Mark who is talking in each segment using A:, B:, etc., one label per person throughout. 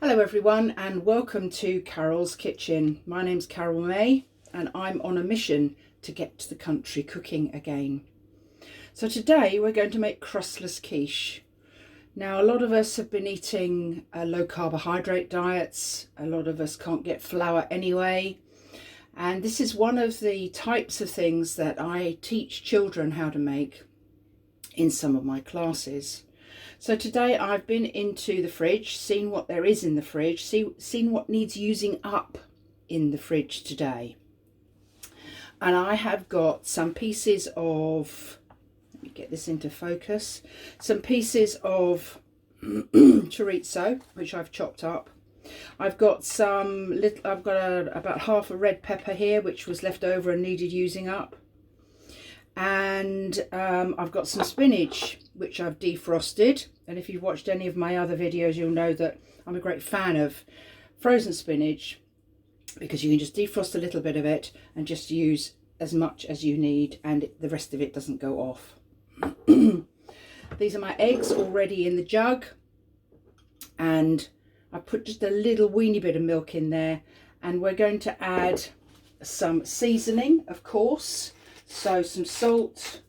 A: Hello everyone and welcome to Carol's Kitchen. My name's Carol May and I'm on a mission to get to the country cooking again. So today we're going to make crustless quiche. Now a lot of us have been eating low carbohydrate diets. A lot of us can't get flour anyway. And this is one of the types of things that I teach children how to make in some of my classes. So today I've been into the fridge, seen what there is in the fridge, seen what needs using up in the fridge today. And I have got some pieces of, let me get this into focus, some pieces of chorizo, which I've chopped up. I've got about half a red pepper here, which was left over and needed using up. And I've got some spinach which I've defrosted, and if you've watched any of my other videos you'll know that I'm a great fan of frozen spinach because you can just defrost a little bit of it and just use as much as you need and the rest of it doesn't go off. These are my eggs already in the jug, and I put just a little weeny bit of milk in there, and we're going to add some seasoning, of course. So some salt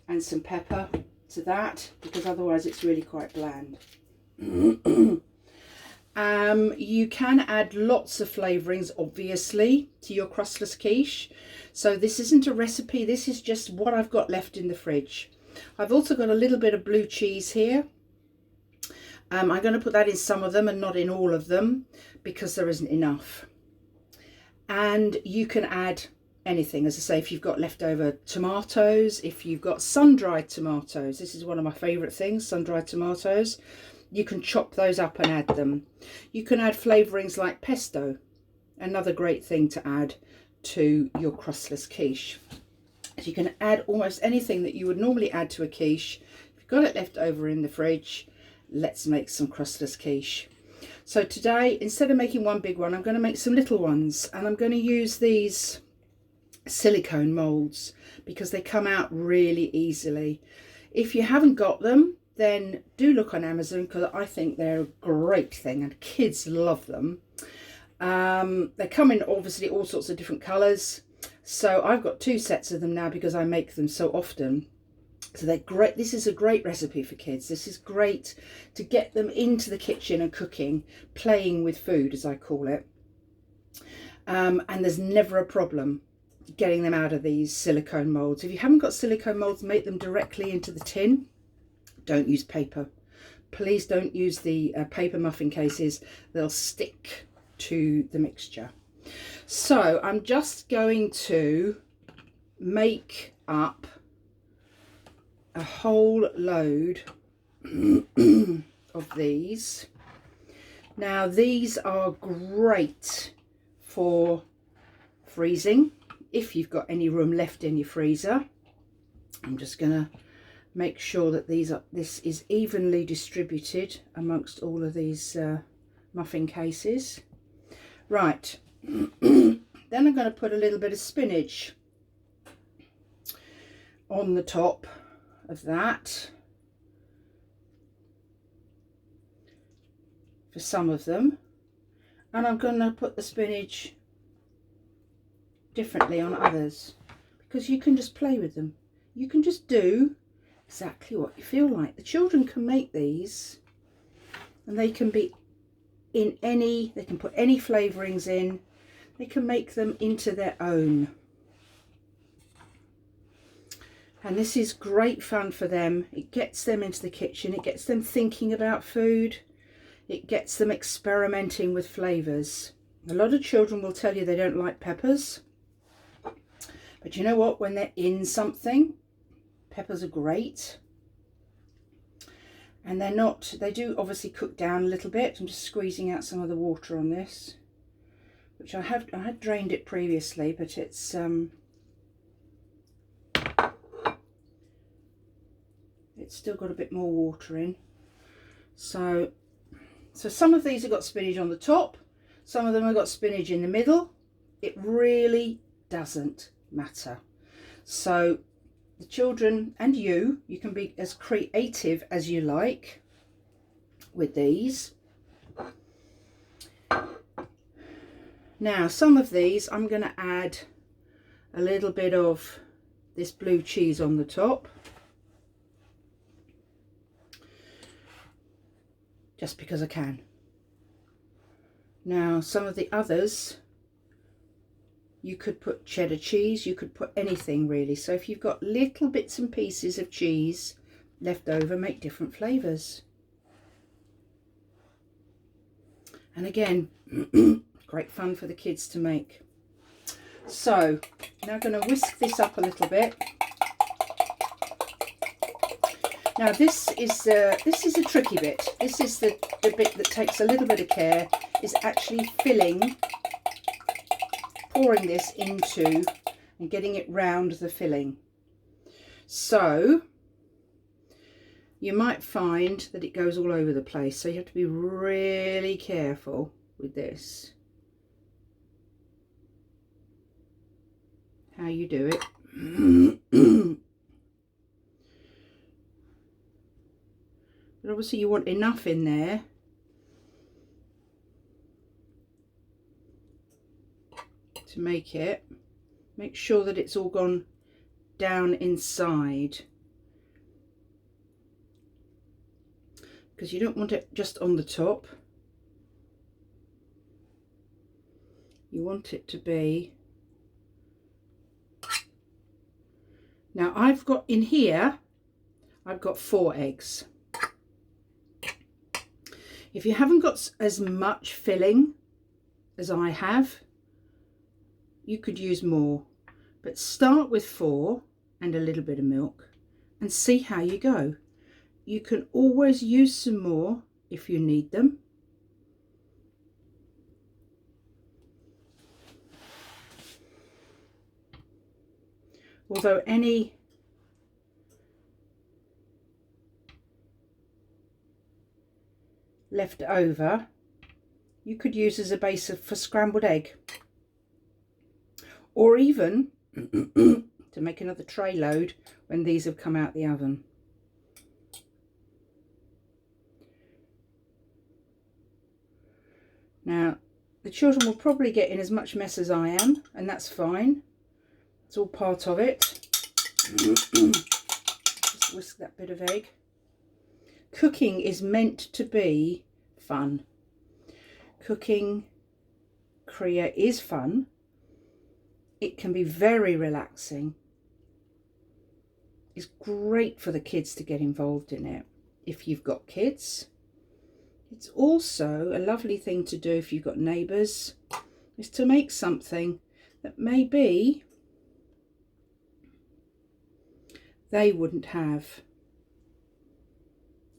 A: and some pepper to that, because otherwise it's really quite bland. You can add lots of flavourings, obviously, to your crustless quiche. So this isn't a recipe, this is just what I've got left in the fridge. I've also got a little bit of blue cheese here. I'm going to put that in some of them and not in all of them because there isn't enough. And you can add anything, as I say, if you've got leftover tomatoes, if you've got sun-dried tomatoes, this is one of my favourite things, sun-dried tomatoes, you can chop those up and add them. You can add flavourings like pesto, another great thing to add to your crustless quiche. So you can add almost anything that you would normally add to a quiche. If you've got it left over in the fridge, let's make some crustless quiche. So today, instead of making one big one, I'm going to make some little ones, and I'm going to use these silicone molds because they come out really easily. If you haven't got them, then do look on Amazon because I think they're a great thing and kids love them. They come in obviously all sorts of different colours, so I've got 2 sets of them now because I make them so often. So they're great. This is a great recipe for kids. This is great to get them into the kitchen and cooking, playing with food as I call it. And there's never a problem getting them out of these silicone molds. If you haven't got silicone molds, make them directly into the tin. Don't use paper. Please don't use the paper muffin cases. They'll stick to the mixture. So I'm just going to make up a whole load of these. Now these are great for freezing if you've got any room left in your freezer. I'm just going to make sure that this is evenly distributed amongst all of these muffin cases. Right, then I'm going to put a little bit of spinach on the top of that for some of them, and I'm going to put the spinach differently on others because you can just play with them. You can just do exactly what you feel like. The children can make these and they can be in any, they can put any flavourings in, they can make them into their own. And this is great fun for them. It gets them into the kitchen, it gets them thinking about food, it gets them experimenting with flavours. A lot of children will tell you they don't like peppers, but you know what, when they're in something, peppers are great. And they're not, they do obviously cook down a little bit. I'm just squeezing out some of the water on this, which I had drained it previously, but it's still got a bit more water in. So some of these have got spinach on the top, some of them have got spinach in the middle. It really doesn't matter. So the children and you can be as creative as you like with these. Now some of these I'm going to add a little bit of this blue cheese on the top, just because I can. Now some of the others, you could put cheddar cheese, you could put anything really. So if you've got little bits and pieces of cheese left over, make different flavours. And again, great fun for the kids to make. So now I'm going to whisk this up a little bit. Now this is a tricky bit. This is the bit that takes a little bit of care, is actually pouring this into and getting it round the filling. So you might find that it goes all over the place, so you have to be really careful with this, how you do it. But obviously you want enough in there to make sure that it's all gone down inside, because you don't want it just on the top. You want it to be, now I've got in here, I've got 4 eggs. If you haven't got as much filling as I have, you could use more, but start with 4 and a little bit of milk and see how you go. You can always use some more if you need them. Although any left over you could use as a base for scrambled egg, or even to make another tray load when these have come out the oven. Now the children will probably get in as much mess as I am, and that's fine. It's all part of it. Just whisk that bit of egg. Cooking is meant to be fun. Cooking is fun. It can be very relaxing. It's great for the kids to get involved in it if you've got kids. It's also a lovely thing to do if you've got neighbours, is to make something that maybe they wouldn't have.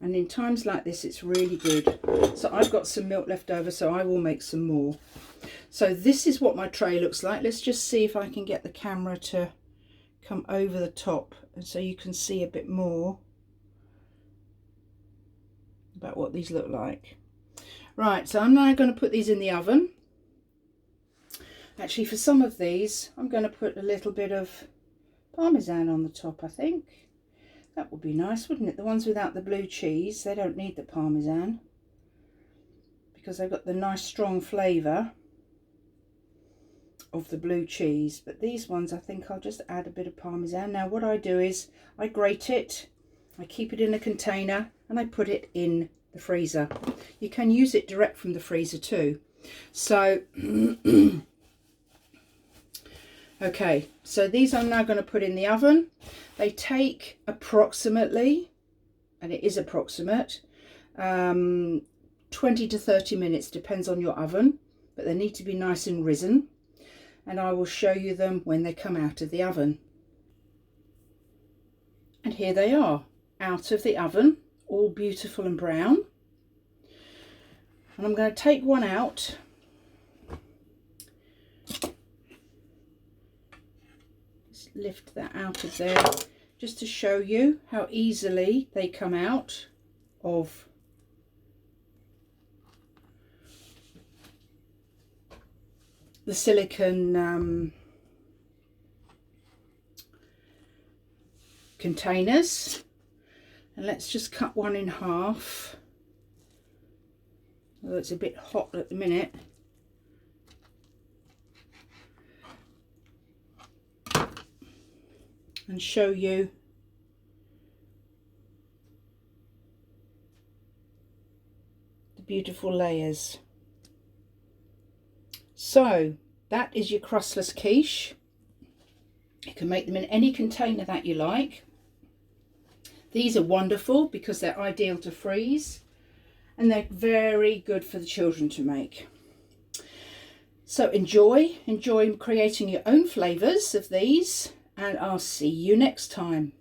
A: And in times like this, it's really good. So I've got some milk left over, so I will make some more. So this is what my tray looks like. Let's just see if I can get the camera to come over the top, and so you can see a bit more about what these look like. Right, so I'm now going to put these in the oven. Actually, for some of these, I'm going to put a little bit of Parmesan on the top, I think. That would be nice, wouldn't it? The ones without the blue cheese, they don't need the Parmesan because they've got the nice strong flavour of the blue cheese. But these ones, I think I'll just add a bit of Parmesan. Now what I do is I grate it, I keep it in a container, and I put it in the freezer. You can use it direct from the freezer too. So okay, so these I'm now going to put in the oven. They take approximately, and it is approximate, 20 to 30 minutes, depends on your oven, but they need to be nice and risen. And I will show you them when they come out of the oven. And here they are, out of the oven, all beautiful and brown. And I'm going to take one out. Just lift that out of there, just to show you how easily they come out of the silicone containers. And let's just cut one in half. Although it's a bit hot at the minute. and show you the beautiful layers. So that is your crustless quiche. You can make them in any container that you like. These are wonderful because they're ideal to freeze, and they're very good for the children to make. So enjoy creating your own flavours of these, and I'll see you next time.